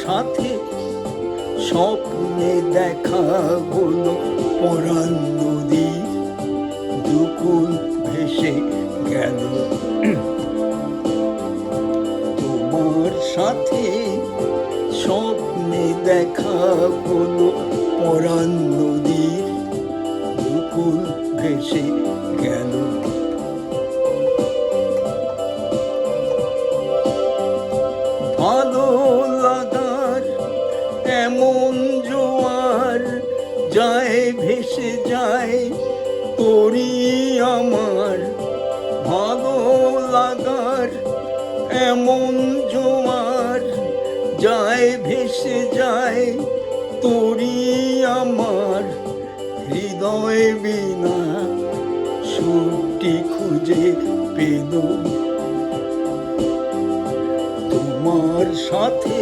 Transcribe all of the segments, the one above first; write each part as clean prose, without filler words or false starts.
সাথে স্বপ্নে দেখা হলো পরাণ নদী দুকুল ভেসে গেল। তোমার সাথে স্বপ্নে দেখা হলো পরাণ নদী দুকুল ভেসে গেল। ভালো লাগার এমন জোয়ার যায় ভেসে যায় তোরি আমার। ভালো লাগার এমন জোয়ার যায় ভেসে যায় তোরি আমার। হৃদয় বিনা সুরটি খুঁজে পেল তোমার সাথে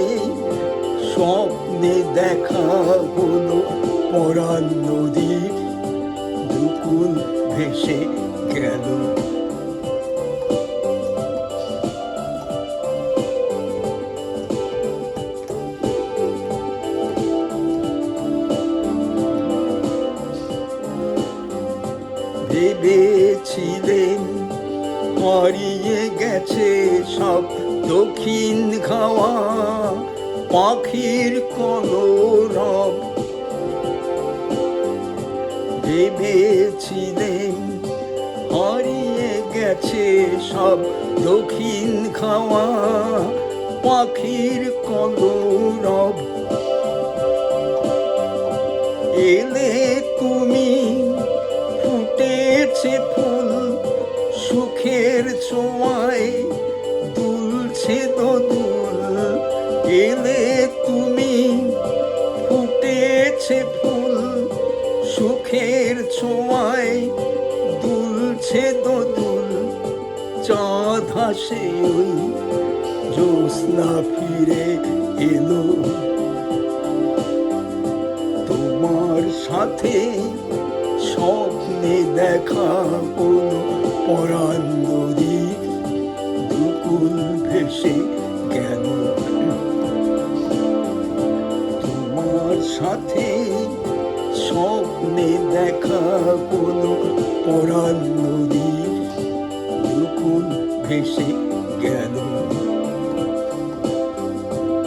স্বপ্নে দেখা হলো পরাণ নদী দুকুল ভেসে গেল। ভেবেছিলেন হারিয়ে গেছে সব দক্ষিণ খাওয়া পাখির কলরব। ভেবেছিলেন হারিয়ে গেছে সব দক্ষিণ খাওয়া পাখির কলরব। এলে তুমি ফুটেছে ফুল সুখের ছোঁয়ায় দুলছে দোদুল। এলে তুমি ফুটেছে ফুল সুখের ছোঁয়ায় দুলছে দোদুল। চাঁদ হাসে ওই জ্যোৎস্না ফিরে এলো তোমার সাথে স্বপ্নে দেখা হলো পরাণ নদী দুকুল ভেসে গেল। তোমার সাথে স্বপ্নে দেখা হলো পরাণ নদী দুকুল ভেসে গেল।